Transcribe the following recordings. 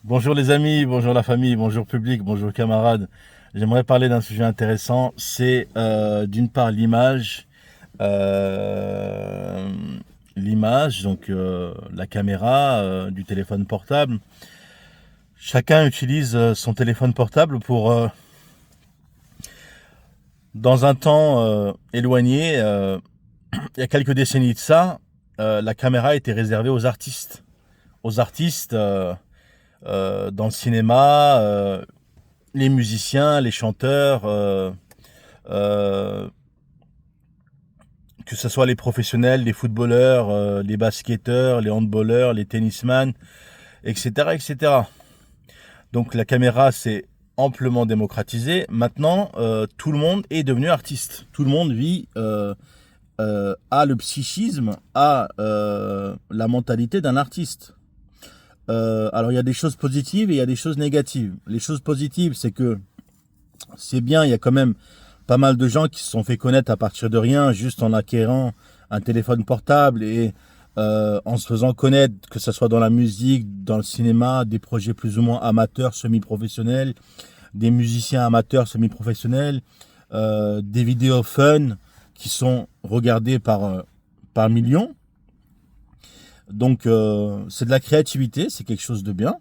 Bonjour les amis, bonjour la famille, bonjour public, bonjour camarades. J'aimerais parler d'un sujet intéressant, c'est d'une part euh, l'image, donc la caméra du téléphone portable. Chacun utilise son téléphone portable pour, dans un temps éloigné, il y a quelques décennies de ça, la caméra était réservée aux artistes. Aux artistes dans le cinéma, les musiciens, les chanteurs, euh, que ce soit les professionnels, les footballeurs, les basketteurs, les handballeurs, les tennisman, etc., etc. Donc la caméra s'est amplement démocratisée. Maintenant, tout le monde est devenu artiste. Tout le monde vit, a le psychisme, a la mentalité d'un artiste. Alors il y a des choses positives et il y a des choses négatives. Les choses positives, c'est que c'est bien, il y a quand même pas mal de gens qui se sont fait connaître à partir de rien, juste en acquérant un téléphone portable et en se faisant connaître, que ce soit dans la musique, dans le cinéma, des projets plus ou moins amateurs, semi-professionnels, des musiciens amateurs, semi-professionnels, des vidéos fun qui sont regardées par millions. Donc c'est de la créativité, c'est quelque chose de bien.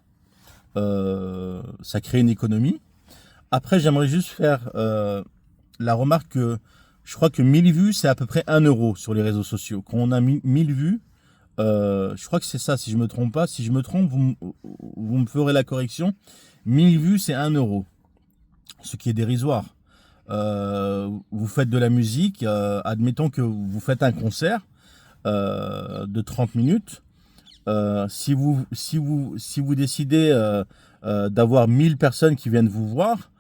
Ça crée une économie. Après, j'aimerais juste faire la remarque que je crois que 1000 vues, c'est à peu près 1 euro sur les réseaux sociaux. Quand on a 1000 vues, je crois que c'est ça, si je me trompe pas. Si je me trompe, vous me ferez la correction. 1000 vues, c'est 1 euro, ce qui est dérisoire. Vous faites de la musique, admettons que vous faites un concert de 30 minutes. Si vous décidez d'avoir 1000 personnes qui viennent vous voir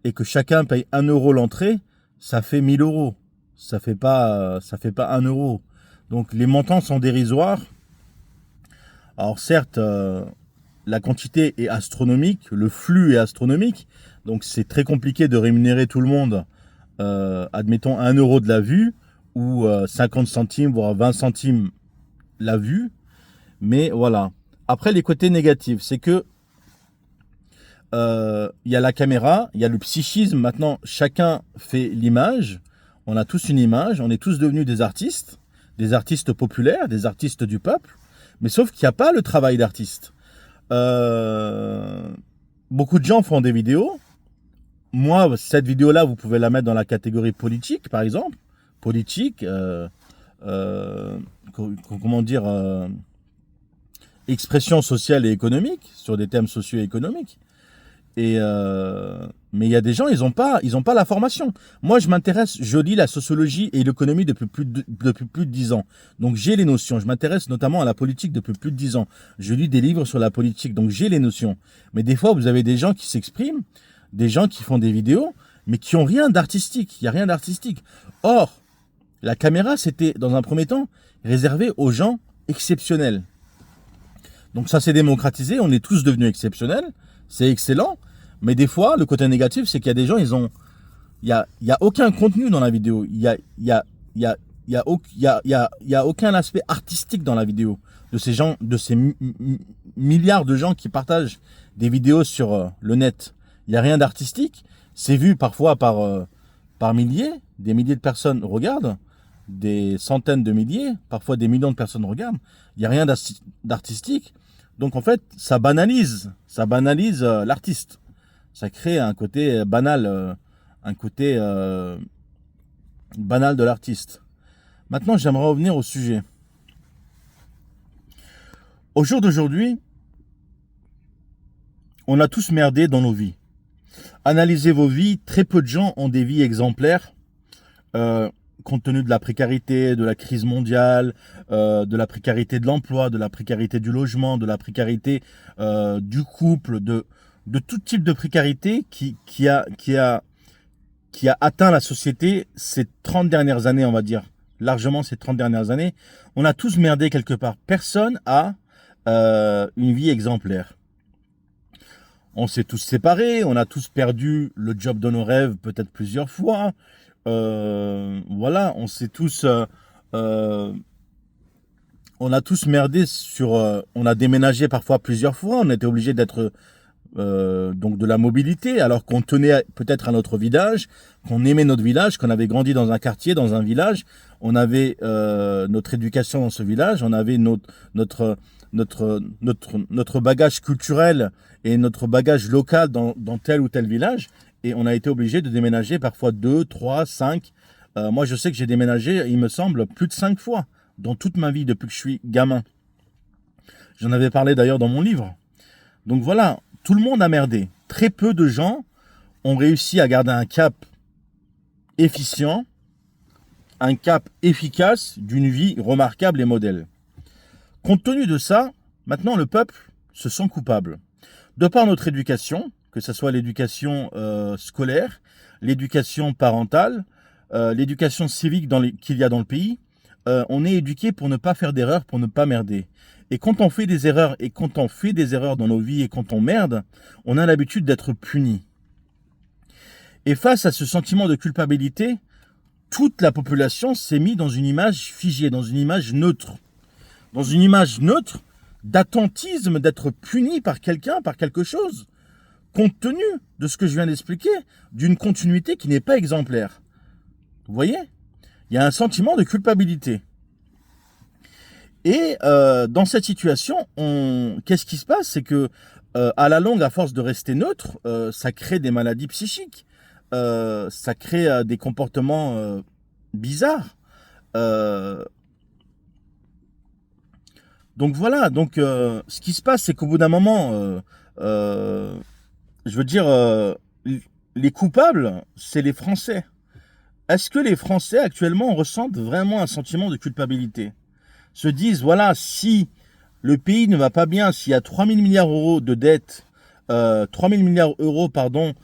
et que chacun paye 1 euro l'entrée, ça fait 1000 euros. Ça fait pas 1 euro. Donc les montants sont dérisoires. Alors certes, la quantité est astronomique, le flux est astronomique, donc c'est très compliqué de rémunérer tout le monde. Admettons 1 euro de la vue ou 50 centimes, voire 20 centimes la vue. Mais voilà. Après, les côtés négatifs, c'est que il y a la caméra, il y a le psychisme. Maintenant, chacun fait l'image. On a tous une image. On est tous devenus des artistes populaires, des artistes du peuple. Mais sauf qu'il n'y a pas le travail d'artiste. Euh, Beaucoup de gens font des vidéos. Moi, cette vidéo-là, vous pouvez la mettre dans la catégorie politique, par exemple. Politique, euh, comment dire, expression sociale et économique, sur des thèmes socio-économiques. Mais il y a des gens, ils ont pas la formation. Moi, je lis la sociologie et l'économie depuis plus de 10 ans. Donc j'ai les notions. Je m'intéresse notamment à la politique depuis plus de 10 ans. Je lis des livres sur la politique, donc j'ai les notions. Mais des fois, vous avez des gens qui s'expriment, des gens qui font des vidéos, mais qui ont rien d'artistique. Il y a rien d'artistique. Or, la caméra, c'était dans un premier temps réservé aux gens exceptionnels. Donc ça s'est démocratisé, on est tous devenus exceptionnels, c'est excellent, mais des fois, le côté négatif, c'est qu'il y a des gens, il y a aucun contenu dans la vidéo, il y a aucun aspect artistique dans la vidéo de ces gens, de ces milliards de gens qui partagent des vidéos sur le net. Il n'y a rien d'artistique, c'est vu parfois par milliers, des milliers de personnes regardent, des centaines de milliers, parfois des millions de personnes regardent. Il n'y a rien d'artistique. Donc en fait, ça banalise l'artiste. Ça crée un côté banal, un côté banal de l'artiste. Maintenant, j'aimerais revenir au sujet. Au jour d'aujourd'hui, on a tous merdé dans nos vies. Analysez vos vies, très peu de gens ont des vies exemplaires, euh, compte tenu de la précarité, de la crise mondiale, de la précarité de l'emploi, de la précarité du logement, de la précarité du couple, de tout type de précarité qui a atteint la société ces 30 dernières années, on va dire, largement ces 30 dernières années. On a tous merdé quelque part. Personne a une vie exemplaire. On s'est tous séparés, on a tous perdu le job de nos rêves peut-être plusieurs fois. Voilà, euh, on a tous merdé sur... on a déménagé parfois plusieurs fois, on était obligé d'être... donc de la mobilité, alors qu'on tenait peut-être à notre village, qu'on aimait notre village, qu'on avait grandi dans un quartier, dans un village, on avait notre éducation dans ce village, on avait notre bagage culturel et notre bagage local dans tel ou tel village, et on a été obligé de déménager parfois 2, 3, 5. Moi, je sais que j'ai déménagé, il me semble, plus de 5 fois dans toute ma vie depuis que je suis gamin. J'en avais parlé d'ailleurs dans mon livre. Donc voilà, tout le monde a merdé. Très peu de gens ont réussi à garder un cap efficient, un cap efficace d'une vie remarquable et modèle. Compte tenu de ça, maintenant le peuple se sent coupable. De par notre éducation, que ce soit l'éducation scolaire, l'éducation parentale, l'éducation civique qu'il y a dans le pays, on est éduqué pour ne pas faire d'erreurs, pour ne pas merder. Et quand on fait des erreurs, dans nos vies et quand on merde, on a l'habitude d'être puni. Et face à ce sentiment de culpabilité, toute la population s'est mise dans une image figée, dans une image neutre. Dans une image neutre d'attentisme, d'être puni par quelqu'un, par quelque chose, compte tenu de ce que je viens d'expliquer, d'une continuité qui n'est pas exemplaire. Vous voyez ? Il y a un sentiment de culpabilité. Et dans cette situation, qu'est-ce qui se passe? C'est que à la longue, à force de rester neutre, ça crée des maladies psychiques, ça crée des comportements bizarres. Donc voilà, ce qui se passe, c'est qu'au bout d'un moment, je veux dire, les coupables, c'est les Français. Est-ce que les Français actuellement ressentent vraiment un sentiment de culpabilité? Se disent, voilà, si le pays ne va pas bien, s'il y a 3 000 milliards d'euros de dette, 3 000 milliards d'euros, pardon,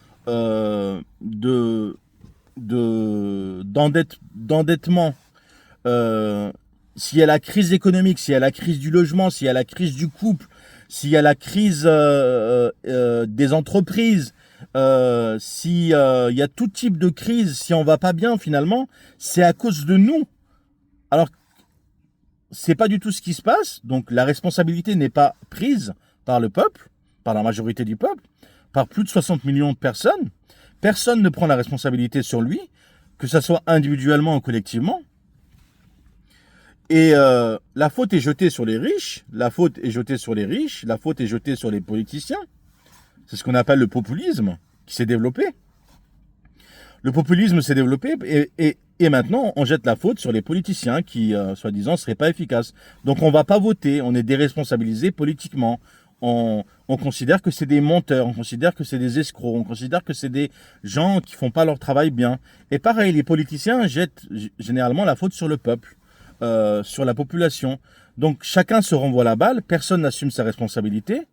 d'endettement, s'il y a la crise économique, s'il y a la crise du logement, s'il y a la crise du couple, s'il y a la crise des entreprises, s'il y a tout type de crise, si on va pas bien finalement, c'est à cause de nous. Alors, c'est pas du tout ce qui se passe, donc la responsabilité n'est pas prise par le peuple, par la majorité du peuple, par plus de 60 millions de personnes. Personne ne prend la responsabilité sur lui, que ce soit individuellement ou collectivement. Et la faute est jetée sur les riches, la faute est jetée sur les riches, la faute est jetée sur les politiciens. C'est ce qu'on appelle le populisme qui s'est développé. Le populisme s'est développé et maintenant on jette la faute sur les politiciens qui, soi-disant, ne seraient pas efficaces. Donc on ne va pas voter, on est déresponsabilisé politiquement. On considère que c'est des menteurs, on considère que c'est des escrocs, on considère que c'est des gens qui ne font pas leur travail bien. Et pareil, les politiciens jettent généralement la faute sur le peuple, sur la population. Donc chacun se renvoie la balle, personne n'assume sa responsabilité.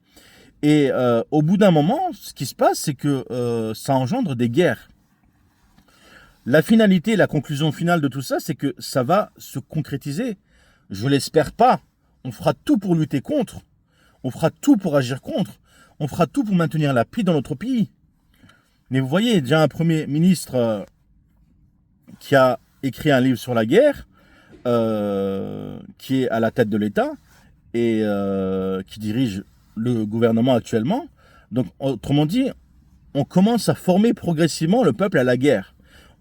Et au bout d'un moment, ce qui se passe, c'est que ça engendre des guerres. La finalité, la conclusion finale de tout ça, c'est que ça va se concrétiser. Je l'espère pas. On fera tout pour lutter contre. On fera tout pour agir contre. On fera tout pour maintenir la paix dans notre pays. Mais vous voyez, déjà un Premier ministre qui a écrit un livre sur la guerre, qui est à la tête de l'État et qui dirige le gouvernement actuellement. Donc, autrement dit, on commence à former progressivement le peuple à la guerre.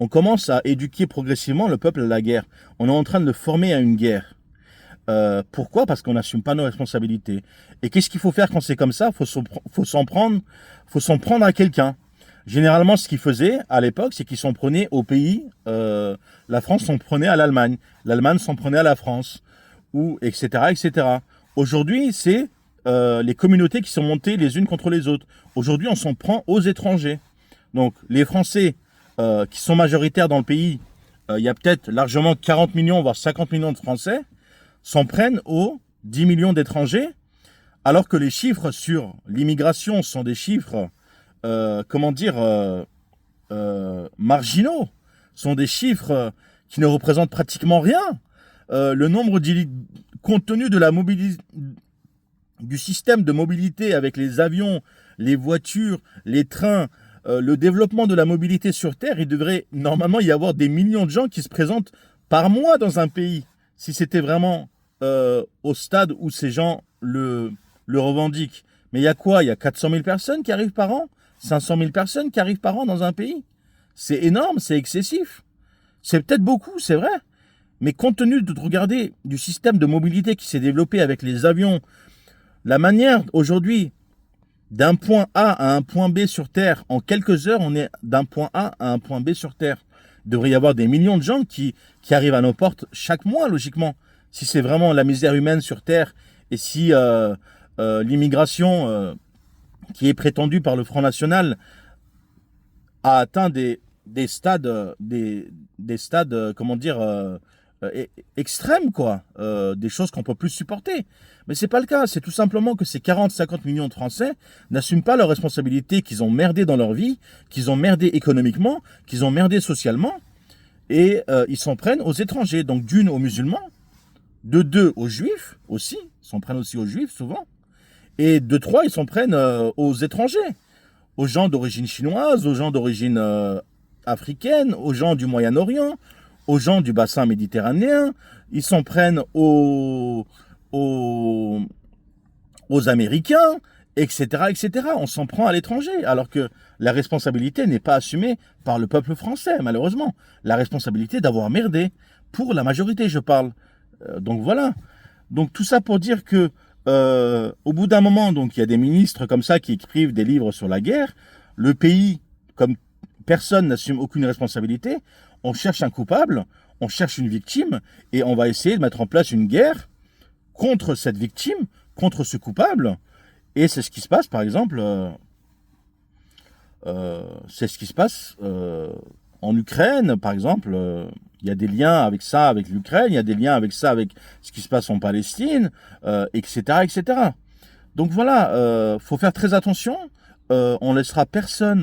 On commence à éduquer progressivement le peuple à la guerre. On est en train de le former à une guerre. Pourquoi? Parce qu'on n'assume pas nos responsabilités. Et qu'est-ce qu'il faut faire quand c'est comme ça? Faut s'en prendre à quelqu'un. Généralement, ce qu'ils faisaient à l'époque, c'est qu'ils s'en prenaient au pays. La France s'en prenait à l'Allemagne. L'Allemagne s'en prenait à la France. Ou etc. etc. Aujourd'hui, c'est les communautés qui sont montées les unes contre les autres. Aujourd'hui, on s'en prend aux étrangers. Donc, les Français qui sont majoritaires dans le pays, il y a peut-être largement 40 millions, voire 50 millions de Français, s'en prennent aux 10 millions d'étrangers, alors que les chiffres sur l'immigration sont des chiffres, marginaux, sont des chiffres qui ne représentent pratiquement rien. Le nombre compte tenu de du système de mobilité avec les avions, les voitures, les trains, le développement de la mobilité sur Terre, il devrait normalement y avoir des millions de gens qui se présentent par mois dans un pays, si c'était vraiment au stade où ces gens le revendiquent. Mais il y a quoi? Il y a 400 000 personnes qui arrivent par an? 500 000 personnes qui arrivent par an dans un pays? C'est énorme, c'est excessif. C'est peut-être beaucoup, c'est vrai. Mais compte tenu de regarder du système de mobilité qui s'est développé avec les avions, la manière aujourd'hui d'un point A à un point B sur Terre, en quelques heures, on est d'un point A à un point B sur Terre. Il devrait y avoir des millions de gens qui arrivent à nos portes chaque mois, logiquement. Si c'est vraiment la misère humaine sur Terre et si l'immigration qui est prétendue par le Front National a atteint des stades, comment dire, extrêmes, quoi. Des choses qu'on ne peut plus supporter. Mais c'est pas le cas. C'est tout simplement que ces 40-50 millions de Français n'assument pas leurs responsabilités, qu'ils ont merdé dans leur vie, qu'ils ont merdé économiquement, qu'ils ont merdé socialement. Et ils s'en prennent aux étrangers. Donc d'une aux musulmans, de deux aux juifs aussi. Ils s'en prennent aussi aux juifs souvent. Et de trois, ils s'en prennent aux étrangers. Aux gens d'origine chinoise, aux gens d'origine africaine, aux gens du Moyen-Orient, aux gens du bassin méditerranéen. Ils s'en prennent aux Américains, etc., etc. On s'en prend à l'étranger, alors que la responsabilité n'est pas assumée par le peuple français, malheureusement. La responsabilité d'avoir merdé, pour la majorité, je parle. Donc voilà. Donc tout ça pour dire que, au bout d'un moment, donc il y a des ministres comme ça qui écrivent des livres sur la guerre. Le pays, comme personne n'assume aucune responsabilité, on cherche un coupable, on cherche une victime, et on va essayer de mettre en place une guerre contre cette victime, contre ce coupable. Et c'est ce qui se passe, par exemple, c'est ce qui se passe en Ukraine, par exemple. Il y a des liens avec ça, avec l'Ukraine, il y a des liens avec ça, avec ce qui se passe en Palestine, etc., etc. Donc voilà, faut faire très attention. On laissera personne,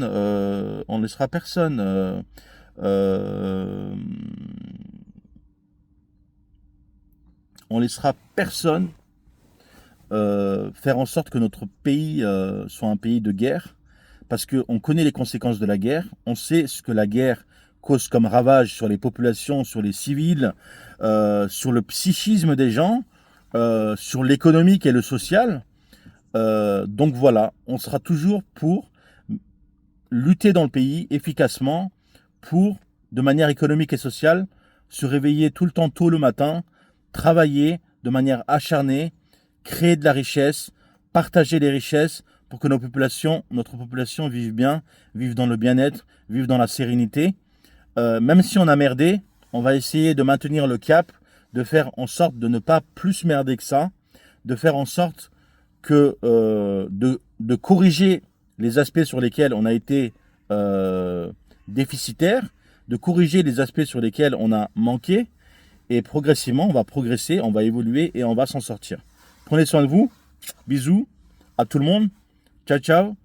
faire en sorte que notre pays soit un pays de guerre, parce qu'on connaît les conséquences de la guerre, on sait ce que la guerre cause comme ravage sur les populations, sur les civils, sur le psychisme des gens, sur l'économique et le social. Donc voilà, on sera toujours pour lutter dans le pays efficacement, pour, de manière économique et sociale, se réveiller tout le temps tôt le matin, travailler de manière acharnée, créer de la richesse, partager les richesses pour que notre population vive bien, vive dans le bien-être, vive dans la sérénité. Même si on a merdé, on va essayer de maintenir le cap, de faire en sorte de ne pas plus merder que ça, de faire en sorte que de corriger les aspects sur lesquels on a été déficitaire, de corriger les aspects sur lesquels on a manqué, et progressivement, on va progresser, on va évoluer et on va s'en sortir. Prenez soin de vous. Bisous à tout le monde. Ciao, ciao.